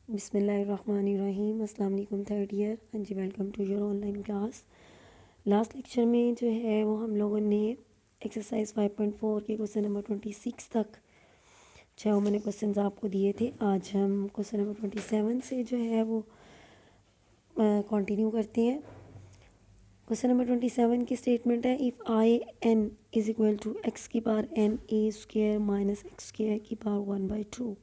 बिस्मिल्लाहिर्रहमानिर्रहीम। अस्सलाम वालेकुम थर्ड ईयर। हाँ जी, welcome to your online class. Last lecture में जो है वो हम लोगों ने एक्सरसाइज 5.4 के क्वेश्चन नंबर 26 तक जो है वो मैंने क्वेश्चन आपको दिए थे। आज हम क्वेश्चन नंबर 27 से जो है वो कंटिन्यू करते हैं। क्वेश्चन नंबर 27 की स्टेटमेंट है, if I n is equal to x की power n a square minus x square की power 1/2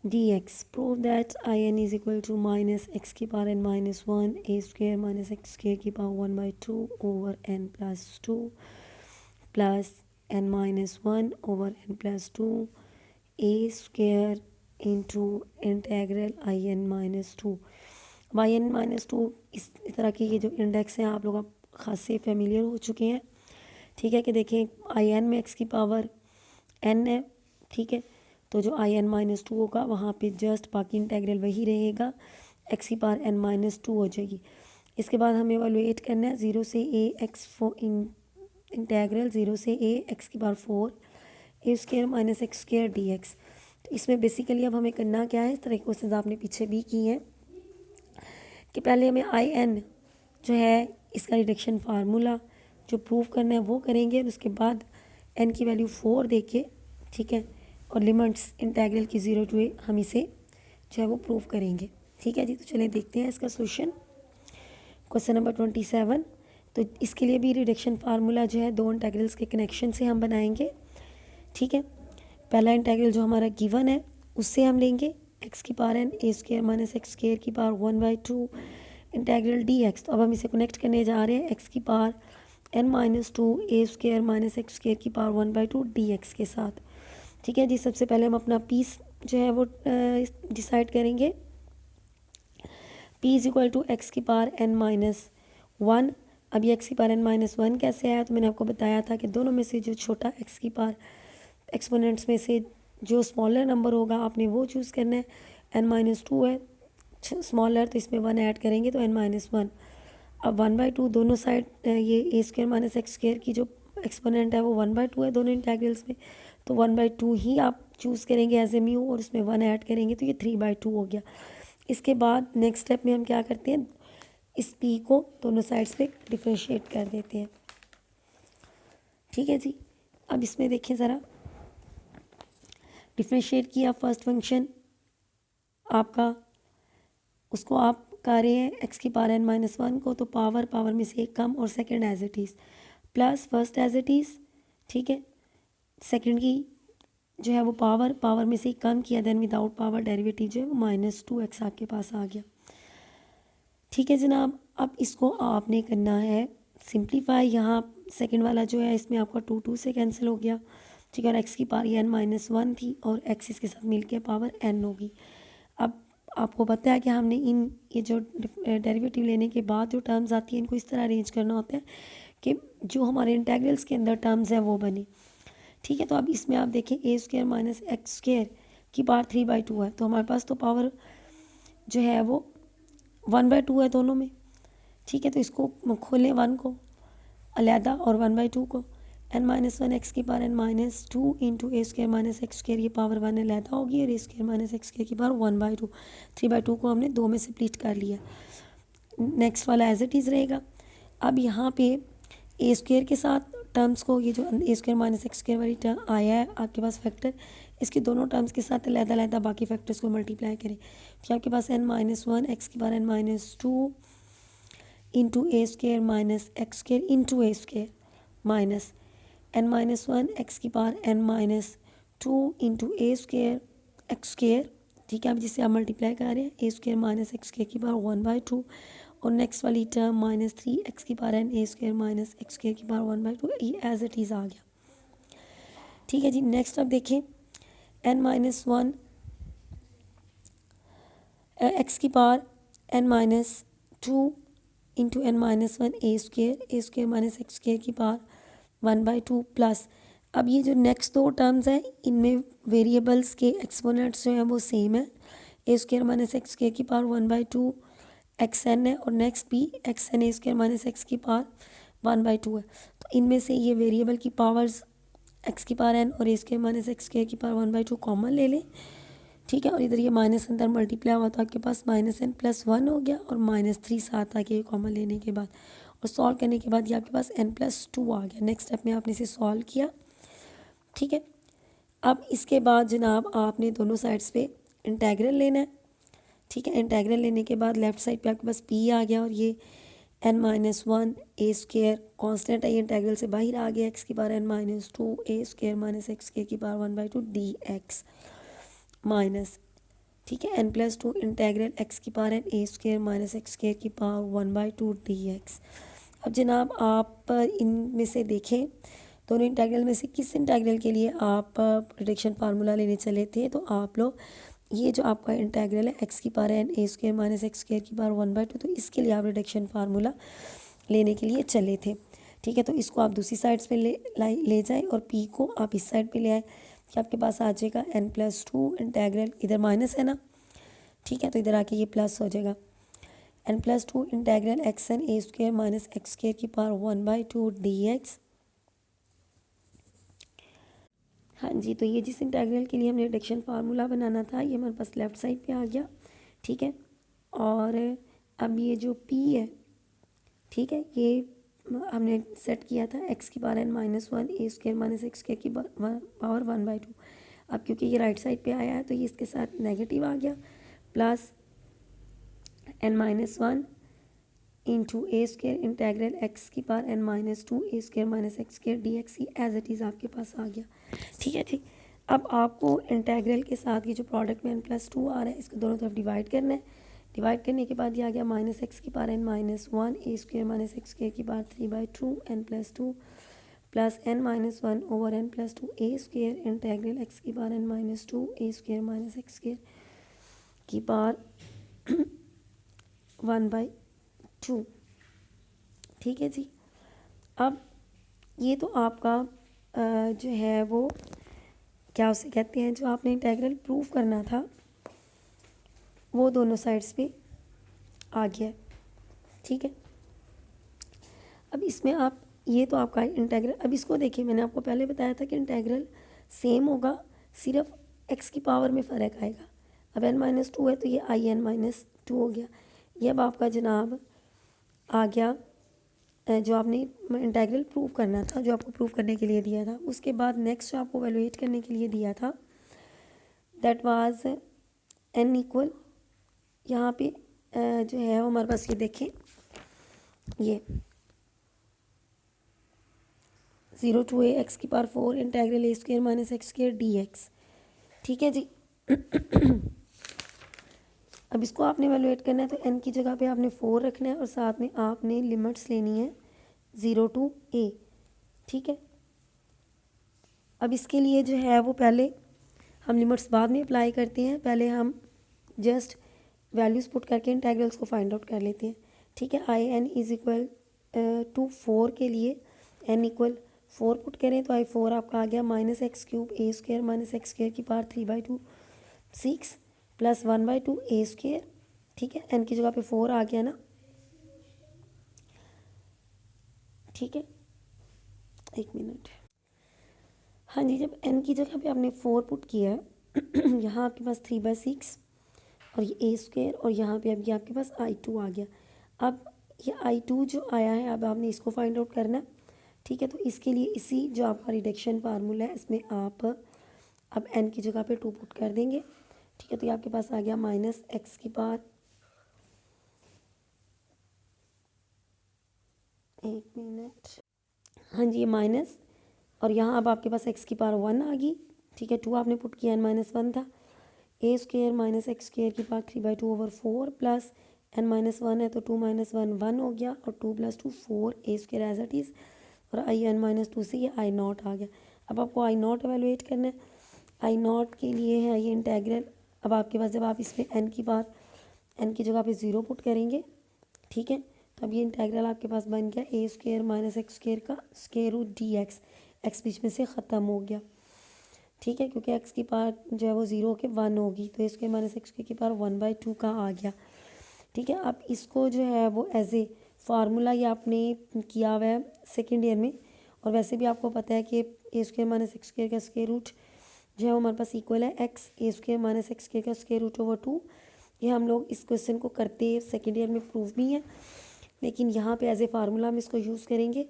dx, prove that in is equal to minus x की पावर n minus 1 a square minus x square की power 1/2 over n plus 2 plus n minus 1 over n plus 2 a square into integral in minus 2। अब in minus 2 इस तरह के ये जो index हैं आप लोग अब खासे फेमिलियर हो चुके हैं। ठीक है कि देखें in में x की पावर n है। ठीक है, तो जो in-2 होगा वहाँ पे जस्ट बाकी इंटेग्रल वही रहेगा, एक्स की पावर n-2 हो जाएगी। इसके बाद हमें एवेलुएट करना है 0 से a x इंटेग्रल 0 से a x की power 4 a square minus x square D x. तो इसमें बेसिकली अब हमें करना क्या है, इस तरह के क्वेश्चन आपने पीछे भी किए हैं कि पहले हमें in जो है इसका रिडक्शन फार्मूला जो प्रूव करना है वो करेंगे, और उसके बाद n की वैल्यू 4 देके, ठीक है, और लिमिट्स इंटेग्रल की 0 टू a हम इसे जो है वो प्रूव करेंगे। ठीक है जी, तो चलिए देखते हैं इसका सोल्यूशन। Question number 27। तो इसके लिए भी रिडक्शन फार्मूला जो है दो इंटेग्रल्स के कनेक्शन से हम बनाएंगे। ठीक है, पहला इंटेग्रल जो हमारा गिवन है उससे हम लेंगे एक्स की पावर n a square minus x square की पावर 1/2 इंटेग्रल डी एक्स। तो अब हम इसे कनेक्ट करने जा रहे हैं एक्स की पावर n-2 ए स्क्वायर माइनस एक्स स्क्वायर की पावर 1/2 डी एक्स के साथ। ठीक है जी, सबसे पहले हम अपना पीस जो है वो डिसाइड करेंगे। p is equal to x की पावर n-1। अब ये एक्स की पावर n-1 कैसे आया, तो मैंने आपको बताया था कि दोनों में से जो छोटा एक्स की पावर एक्सपोनेंट्स में से जो स्मॉलर नंबर होगा आपने वो चूज़ करना है। n-2 है स्मॉलर, तो इसमें 1 ऐड करेंगे तो n-1। अब 1/2 दोनों साइड ये ए स्क्वायर माइनस एक्स स्क्वायर की जो एक्सपोनेंट है वो 1/2 है दोनों इंटेग्रल्स में, तो 1/2 ही आप चूज़ करेंगे एज ए म्यू, और उसमें 1 ऐड करेंगे तो ये 3/2 हो गया। इसके बाद नेक्स्ट स्टेप में हम क्या करते हैं, इस p को दोनों साइड्स पे डिफ्रेंशिएट कर देते हैं। ठीक है जी, अब इसमें देखें ज़रा, डिफ्रेंशिएट किया फर्स्ट फंक्शन आपका, उसको आप कर रहे हैं एक्स की पावर n-1 को, तो पावर में से एक कम और second as it is plus first as it is. ठीक है, सेकंड की जो है वो पावर में से कम किया, देन विदाउट पावर डेरिवेटिव जो है वो -2x आपके पास आ गया। ठीक है जनाब, अब इसको आपने करना है सिंप्लीफाई। यहाँ सेकंड वाला जो है इसमें आपका 2 से कैंसिल हो गया। ठीक है, और एक्स की पावर n-1 थी और एक्स इसके साथ मिलके पावर n होगी। अब आपको पता है कि हमने ये जो डेरिवेटिव लेने के बाद जो टर्म्स आती हैं इनको इस तरह अरेंज करना होता है कि जो हमारे इंटेग्रल्स के अंदर टर्म्स हैं वो बने। ठीक है, तो अब इसमें आप देखें ए स्क्वायर माइनस एक्स स्क्वायर की पावर 3/2 है, तो हमारे पास तो पावर जो है वो 1/2 है दोनों में। ठीक है, तो इसको खोलें 1 को अलहदा और 1/2 को, n-1 एक्स की power n-2 into a square minus x square की पावर 1 अलहदा होगी, और ए स्क्वायर माइनस एक्स स्क्वायर की पावर 1/2। 3/2 को हमने 2 में स्प्लिट कर लिया। नेक्स्ट वाला एज इट इज़ रहेगा। अब यहाँ पे ए स्क्वायर के साथ टर्म्स को, ये जो ए स्क्वायर माइनस एक्स स्क्वायर वाली टर्म आया है आपके पास फैक्टर, इसके दोनों टर्म्स के साथ अलहदा बाकी फैक्टर्स को मल्टीप्लाई करें, तो आपके पास n-1 एक्स की power n-2 into a square minus x square into a square minus n-1 x की power n-2 into a square x square. ठीक है, अब जिसे आप मल्टीप्लाई कर रहे हैं a square minus x square की पावर 1/2, और नेक्स्ट वाली टर्म -3x की पावर n a square minus x square की पावर 1/2, ये एज इट इज़ आ गया। ठीक है जी, नेक्स्ट अब देखें n-1 एक्स की पावर n-2 इंटू n-1 ए स्क्वायर माइनस एक्स स्क्वायर की पावर 1/2 प्लस, अब ये जो नेक्स्ट दो टर्म्स हैं इनमें वेरिएबल्स के एक्सपोनेंट्स जो हैं वो सेम है, ए स्क्वायर माइनस एक्स स्क्वायर की पावर 1/2 xn है, और नेक्स्ट भी xn ए स्क्वायर माइनस एक्स की पावर 1/2 है। तो इनमें से ये वेरिएबल की पावर्स एक्स की पावर n और ए स्क्वायर माइनस एक्स स्क्वायर की पावर 1/2 कॉमन ले लें। ठीक है, और इधर ये माइनस अंदर मल्टीप्लाई हुआ तो आपके पास -n+1 हो गया और -3 साथ आ गया कॉमन लेने के बाद, और सॉल्व करने के बाद ये आपके पास n+2 आ गया। नेक्स्ट स्टेप में आपने इसे सॉल्व किया। ठीक है, अब इसके बाद जनाब आपने दोनों साइड्स पे इंटेग्रल लेना है। ठीक है, इंटेग्रल लेने के बाद लेफ्ट साइड पे आपके पास p आ गया और ये n-1 a² कांस्टेंट है, ये इंटेग्रल से बाहर आ गया, x की पावर n-2 a² - x² की पावर 1/2 dx माइनस, ठीक है, n+2 इंटेग्रल x की पावर n a² - x² की पावर 1/2 dx। अब जनाब आप इनमें से देखें दोनों इंटेग्रल में से किस इंटेग्रल के लिए आप प्रेडिक्शन फार्मूला लेने चले थे, तो आप लोग ये जो आपका इंटेग्रल है x की पावर n a² - x² की पावर 1/2, तो इसके लिए आप रिडक्शन फार्मूला लेने के लिए चले थे। ठीक है, तो इसको आप दूसरी साइड्स पे ले जाएं और p को आप इस साइड पे ले आए कि आपके पास आ जाएगा n+2 इंटेग्रल, इधर माइनस है ना, ठीक है, तो इधर आके ये प्लस हो जाएगा n+2 integral xn a² - x² की पावर 1/2 dx। हाँ जी, तो ये जिस इंटेग्रल के लिए हमने रिडक्शन फार्मूला बनाना था ये हमारे पास लेफ़्ट साइड पे आ गया। ठीक है, और अब ये जो p है, ठीक है, ये हमने सेट किया था x की पावर n-1 a² - x² की पावर 1/2। अब क्योंकि ये राइट साइड पे आया है तो ये इसके साथ नेगेटिव आ गया, plus n-1 into a² integral x की power n-2 a² - x² dx as it is आपके पास आ गया। ठीक है जी, अब आपको इंटेग्रल के साथ ये जो प्रोडक्ट में n+2 आ रहा है इसको दोनों तरफ डिवाइड करना है। डिवाइड करने के बाद ये आ गया -x की पावर n-1 a² - x² की power 3/2 n+2 plus n-1 over n+2 a² integral x की पावर n-2 a² - x² की पावर 1/2। ठीक है जी, अब ये तो आपका जो है वो क्या उसे कहते हैं, जो आपने इंटेग्रल प्रूव करना था वो दोनों साइड्स पे आ गया। ठीक है, अब इसमें आप ये तो आपका इंटेग्रल, अब इसको देखिए मैंने आपको पहले बताया था कि इंटेग्रल सेम होगा, सिर्फ x की पावर में फ़र्क आएगा। अब n-2 है तो ये in-2 हो गया। ये अब आपका जनाब आ गया जो आपने इंटेग्रल प्रूव करना था, जो आपको प्रूव करने के लिए दिया था। उसके बाद नेक्स्ट जो आपको वैल्यूएट करने के लिए दिया था दैट वाज n इक्वल, यहाँ पे जो है वो हमारे पास ये देखें, ये 0 to a x की power 4 integral a² - x² dx। ठीक है जी, अब इसको आपने वैल्यूएट करना है तो n की जगह पे आपने 4 रखना है और साथ में आपने लिमिट्स लेनी है 0 to a। ठीक है, अब इसके लिए जो है वो पहले हम लिमिट्स बाद में अप्लाई करते हैं, पहले हम जस्ट वैल्यूज़ पुट करके इंटेग्रल्स को फाइंड आउट कर लेते हैं। ठीक है, in इज़ इक्वल टू 4 के लिए n इक्वल 4 पुट करें तो i4 आपका आ गया -x³ a² - x² की पावर 3/2 6 प्लस 1/2 a²। ठीक है, n की जगह पे 4 आ गया ना। ठीक है, एक मिनट, हाँ जी, जब n की जगह पे आपने 4 पुट किया है यहाँ आपके पास 3/6 और ये a² और यहाँ पे अब ये आपके पास i2 आ गया। अब ये i2 जो आया है अब आपने इसको फाइंड आउट करना है। ठीक है, तो इसके लिए इसी जो आपका रिडक्शन फार्मूला है इसमें आप अब n की जगह पे 2 पुट कर देंगे। ठीक है, तो ये आपके पास आ गया -x की पावर, एक मिनट, हाँ जी, ये माइनस और यहाँ अब आपके पास x की पावर 1 आ गई। ठीक है, 2 आपने पुट किया, n-1 था, a² - x² की पावर 3/2 ओवर 4 प्लस n-1 है तो 2 - 1 1 हो गया और 2 + 2 4 a² एज इट इज़ और in-2 से ये i0 आ गया। अब आपको i0 एवेलुएट करना है। i0 के लिए है ये इंटेग्रल, अब आपके पास जब आप इसमें n की बार n की जगह पे 0 पुट करेंगे, ठीक है, तो अब ये इंटेग्रल आपके पास बन गया a² - x² का स्क्वायर रूट dx, x बीच में से ख़त्म हो गया। ठीक है, क्योंकि x की पावर जो है वो 0 के 1 होगी तो a² - x² की पावर 1/2 का आ गया। ठीक है, अब इसको जो है वो एज ए फार्मूला ये आपने किया हुआ है सेकेंड ईयर में, और वैसे भी आपको पता है कि a² - x² का स्क्वायर रूट जो है वो हमारे पास इक्वल है x a square minus x square का स्क्वायर रूट ओवर 2। ये हम लोग इस क्वेश्चन को करते सेकेंड ईयर में प्रूव भी है, लेकिन यहाँ पे एज ए फार्मूला हम इसको यूज़ करेंगे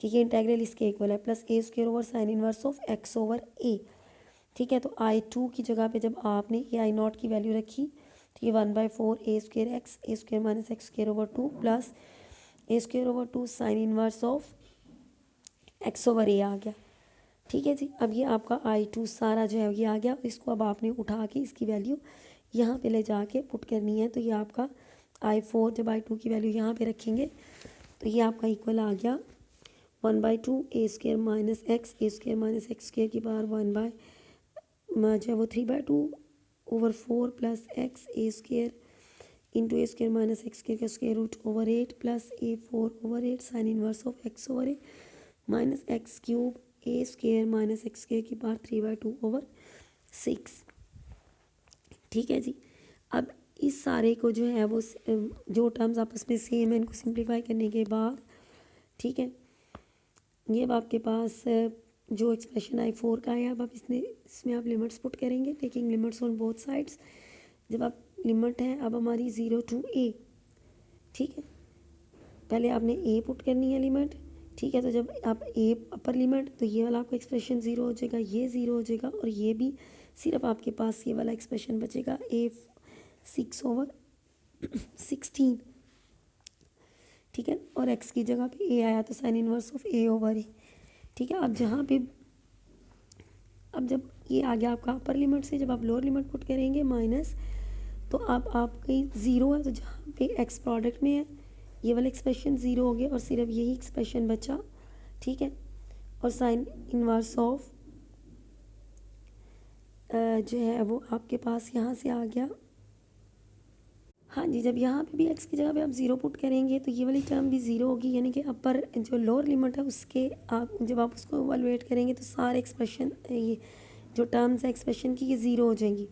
कि ये इंटेग्रल इसके इक्वल है plus a square over sine inverse of x over a. ठीक है, तो I2 की जगह पे जब आपने ये I0 की वैल्यू रखी तो ये 1/4 a square x a square minus x square over 2 plus a square over 2 sine inverse of x over a आ गया। ठीक है जी, अब ये आपका I2 सारा जो है ये आ गया। इसको अब आपने उठा के इसकी वैल्यू यहाँ पे ले जाके पुट करनी है। तो ये आपका I4 जब I2 की वैल्यू यहाँ पे रखेंगे तो ये आपका इक्वल आ गया 1/2 a square minus x a square minus x square की पावर 1 जो है वो 3/2 over 4 plus x a square into a square minus x square का square root over 8 plus A4 over 8 sine inverse of x over a minus x cube a square minus x square की power 3/2 over 6। ठीक है जी, अब इस सारे को जो है वो जो टर्म्स आपस में सेम है इनको सिंप्लीफाई करने के बाद, ठीक है, ये अब आपके पास जो एक्सप्रेशन I4 का है, अब आप इसमें आप लिमिट्स पुट करेंगे, taking limits on both sides. जब आप लिमिट है अब हमारी 0 to a, ठीक है, पहले आपने a पुट करनी है लिमिट। ठीक है, तो जब आप a अपर लिमिट तो ये वाला आपका एक्सप्रेशन 0 हो जाएगा, ये 0 हो जाएगा और ये भी, सिर्फ आपके पास ये वाला एक्सप्रेशन बचेगा a 6 ओवर 16। ठीक है, और x की जगह पे a आया तो sign inverse of a over a। ठीक है, अब जहाँ पे अब जब ये आ गया आपका अपर लिमिट से, जब आप लोअर लिमिट पुट करेंगे माइनस, तो अब आपकी 0 है तो जहाँ पे x प्रोडक्ट में है ये वाला एक्सप्रेशन 0 हो गया और सिर्फ यही एक्सप्रेशन बचा। ठीक है, और साइन इनवर्स ऑफ जो है वो आपके पास यहाँ से आ गया। हाँ जी, जब यहाँ पे भी x की जगह पे आप 0 पुट करेंगे तो ये वाली टर्म भी 0 होगी, यानी कि अपर जो लोअर लिमिट है उसके आप जब आप उसको इवैल्यूएट करेंगे तो सारे एक्सप्रेशन ये जो टर्म्स है एक्सप्रेशन की ये 0 हो जाएंगी।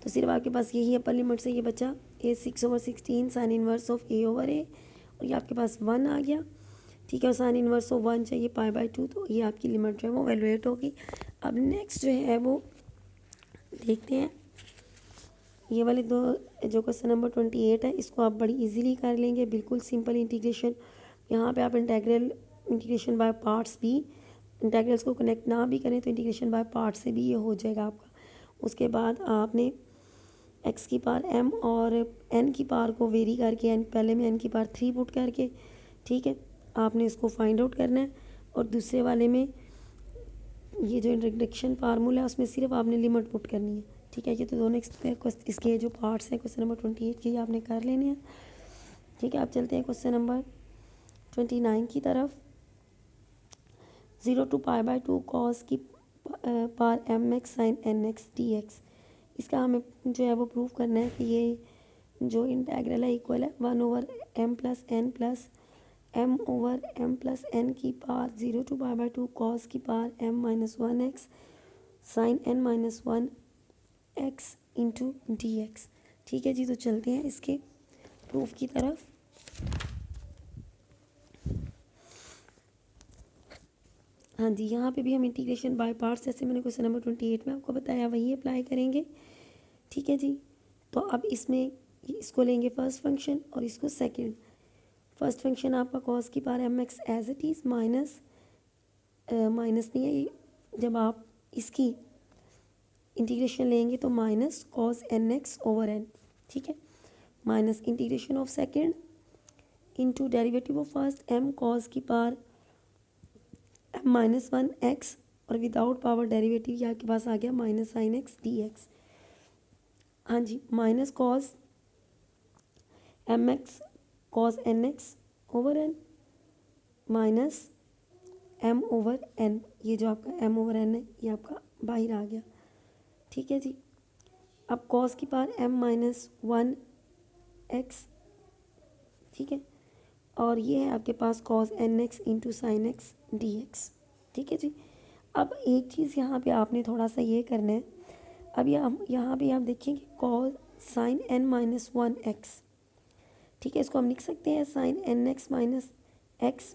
तो सिर्फ आपके पास यही अपर लिमिट से ये बचा a 6 over 16 sign inverse of a over a, और ये आपके पास 1 आ गया। ठीक है, और साइन इनवर्स ऑफ 1 चाहिए π/2, तो ये आपकी लिमिट जो है वो इवैल्यूएट होगी। अब नेक्स्ट जो है वो देखते हैं, ये वाले दो जो क्वेश्चन नंबर 28 है इसको आप बड़ी इजीली कर लेंगे, बिल्कुल सिंपल इंटीग्रेशन। यहाँ पे आप इंटीग्रेशन बाय पार्ट्स भी, इंटीग्रल्स को कनेक्ट ना भी करें तो इंटीग्रेशन बाय पार्ट्स से भी ये हो जाएगा आपका। उसके बाद आपने x की पावर m और n की पावर को वेरी करके n पहले में n की पावर 3 पुट करके, ठीक है, आपने इसको फाइंड आउट करना है। और दूसरे वाले में ये जो इंट्रोडक्शन फार्मूला है उसमें सिर्फ आपने लिमिट पुट करनी है। ठीक है, ये तो दोनों इसके जो पार्ट्स हैं क्वेश्चन नंबर 28 के, ये आपने कर लेने हैं। ठीक है, आप चलते हैं क्वेश्चन नंबर 29 की तरफ। 0 to π/2 cos की power mx sine nx dx, इसका हमें जो है वो प्रूव करना है कि ये जो इंटेग्रल है इक्वल है 1 over m plus n plus m over m plus n की पावर 0 to π/2 cos की power m minus 1x sine n minus 1x into d x. ठीक है जी, तो चलते हैं इसके प्रूफ की तरफ। हाँ जी, यहाँ पे भी हम इंटीग्रेशन बाय पार्ट्स जैसे मैंने क्वेश्चन नंबर 28 में आपको बताया वही अप्लाई करेंगे। ठीक है जी, तो अब इसमें इसको लेंगे फर्स्ट फंक्शन और इसको सेकंड। फर्स्ट फंक्शन आपका कॉस की power m x as it is minus नहीं है, जब आप इसकी इंटीग्रेशन लेंगे तो minus cos n x over n. ठीक है, minus integration of second into derivative of first m cos की पावर एम माइनस 1x और विदाउट पावर डेरिवेटिव यहाँ के पास आ गया minus sine x d x. हाँ जी, minus cos m x cos n x over n minus m over n, ये जो आपका एम ओवर एन है ये आपका बाहर आ गया। ठीक है जी, अब कॉस की पावर एम माइनस 1x, ठीक है, और ये है आपके पास cos n x into sine x d x. ठीक है जी, अब एक चीज़ यहाँ पे आपने थोड़ा सा ये करना है। अब यहाँ पे आप देखेंगे cos sine n minus 1x, ठीक है, इसको हम लिख सकते हैं sine n x minus x.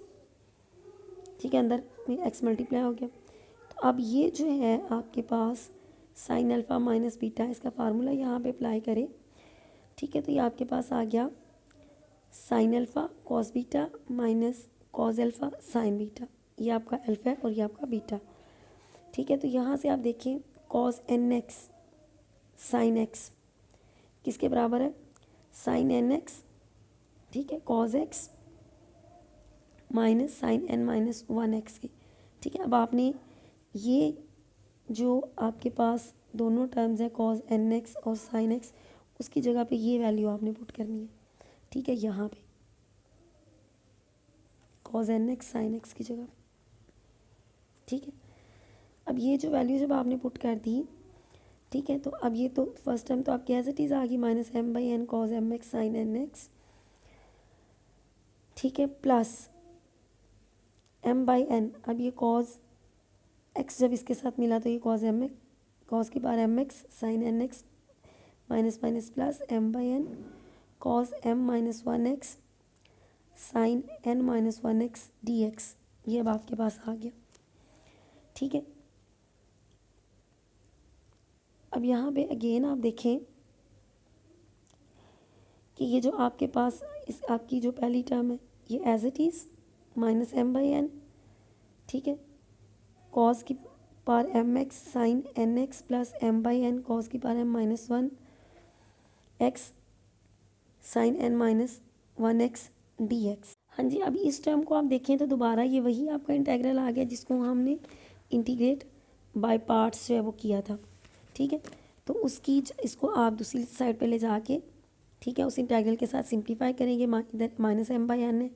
ठीक है, अंदर एक्स मल्टीप्लाई हो गया। तो अब ये जो है आपके पास साइन अल्फ़ा माइनस बीटा, इसका फार्मूला यहाँ पे अप्लाई करें, ठीक है। तो ये आपके पास आ गया sine alpha cos beta minus cos alpha sine beta, ये आपका अल्फ़ा है और ये आपका बीटा, ठीक है। तो यहाँ से आप देखें cos n x sine x किसके बराबर है, साइन एन एक्स, ठीक है, cos x minus sine n minus 1 x की, ठीक है। अब आपने ये जो आपके पास दोनों टर्म्स हैं कॉस एन एक्स और साइन एक्स, उसकी जगह पे ये वैल्यू आपने पुट करनी है, ठीक है, यहाँ पे cos n x sine x की जगह, ठीक है। अब ये जो वैल्यू जब आपने पुट कर दी, ठीक है, तो अब ये तो फर्स्ट टर्म तो आपकी एज इट इज़ आ गई minus m by n cos m x sine n x, ठीक है, प्लस एम बाई एन, अब ये कॉस एक्स जब इसके साथ मिला तो ये कॉस एम एक्स, कॉस की power m x sine n x minus minus plus m by n cos m minus 1 x sine n minus 1 x d x, ये अब आपके पास आ गया, ठीक है। अब यहाँ पे अगेन आप देखें कि ये जो आपके पास इस आपकी जो पहली टर्म है ये as it is minus m by n, ठीक है, कॉस की power m x sine n x plus m by n cos की power m minus 1 x sine n minus 1 x d x. हाँ जी, अब इस टर्म को आप देखें तो दोबारा ये वही आपका इंटेग्रल आ गया जिसको हमने इंटीग्रेट बाय पार्ट्स जो है वो किया था, ठीक है। तो उसकी इसको आप दूसरी साइड पे ले जाके, ठीक है, उस इंटेग्रल के साथ सिंप्लीफाई करेंगे, इधर माइनस एम बाई एन है,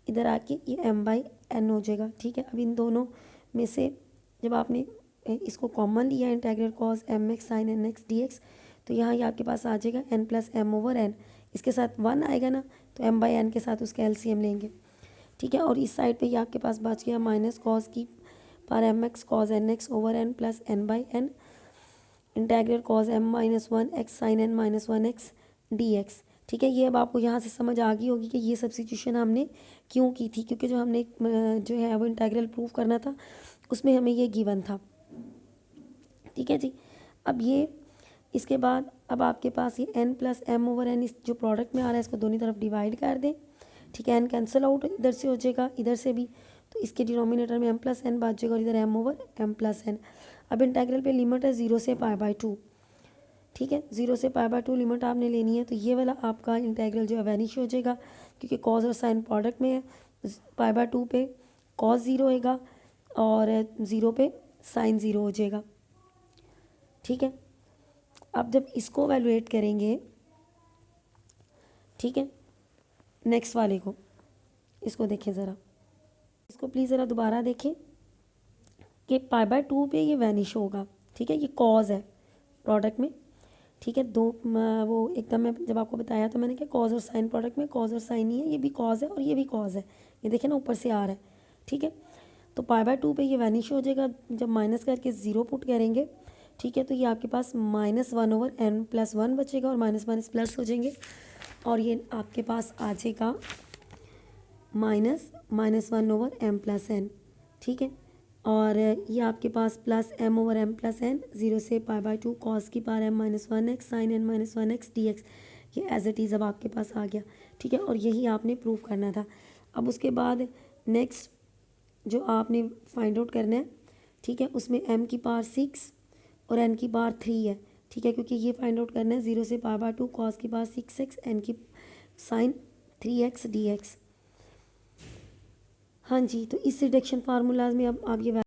इधर आके ये एम बाई एन हो जाएगा, ठीक है। अब इन दोनों में से जब आपने इसको कॉमन लिया integral cos m x sine n x d x, तो यहाँ ये आपके पास आ जाएगा n plus m over n, इसके साथ 1 आएगा ना, तो एम बाई एन के साथ उसका एलसीएम लेंगे, ठीक है। और इस साइड पे ये आपके पास बच गया माइनस कॉस की power m x cos n x over n plus n by n integral cos m minus 1 x sine n minus 1 x d x, ठीक है। ये अब आपको यहाँ से समझ आ गई होगी कि ये सब्स्टिट्यूशन हमने क्यों की थी, क्योंकि जो हमने जो है वो इंटेग्रल प्रूव करना था उसमें हमें ये गिवन था, ठीक है जी। अब ये इसके बाद अब आपके पास ये n plus m over n इस जो प्रोडक्ट में आ रहा है इसको दोनों तरफ डिवाइड कर दें, ठीक है, एन कैंसिल आउट इधर से हो जाएगा इधर से भी, तो इसके डिनोमिनेटर में एम प्लस एन बच जाएगा और इधर m over m plus n. अब इंटेग्रल पे लिमिट है 0 से π/2, ठीक है, 0 से π/2 लिमिट आपने लेनी है, तो ये वाला आपका इंटेग्रल जो है वैनिश हो जाएगा क्योंकि कॉस और साइन प्रोडक्ट में है, π/2 पे कॉस 0 होएगा और 0 पे साइन 0 हो जाएगा, ठीक है। अब जब इसको वैल्यूएट करेंगे, ठीक है, नेक्स्ट वाले को, इसको देखें ज़रा, इसको प्लीज़ ज़रा दोबारा देखें कि π/2 पे ये वैनिश होगा, ठीक है, ये कॉज है प्रोडक्ट में, ठीक है। वो एकदम मैं जब आपको बताया तो मैंने कहा कॉज और साइन प्रोडक्ट में कॉज और साइन ही है, ये भी कॉज है और ये भी कॉज है, ये देखें ना ऊपर से आ रहा है, ठीक है। तो π/2 पे ये वैनिश हो जाएगा, जब माइनस करके 0 पुट करेंगे, ठीक है, तो ये आपके पास -1 ओवर n प्लस 1 बचेगा और माइनस माइनस प्लस हो जाएंगे और ये आपके पास आ जाएगा -1 ओवर m प्लस n, ठीक है। और ये आपके पास plus m over m plus n 0 से π/2 कॉस की power m minus 1 x sine n minus 1 x d x, ये एज इट इज़ अब आपके पास आ गया, ठीक है। और यही आपने प्रूव करना था। अब उसके बाद नेक्स्ट जो आपने फाइंड आउट करना है, ठीक है, उसमें m की पावर 6 और n की पावर 3 है, ठीक है, क्योंकि ये फाइंड आउट करना है 0 से π/2 कॉस की पावर 6x n की साइन 3x dx। हाँ जी, तो इस रिडक्शन फार्मूलाज में अब आप ये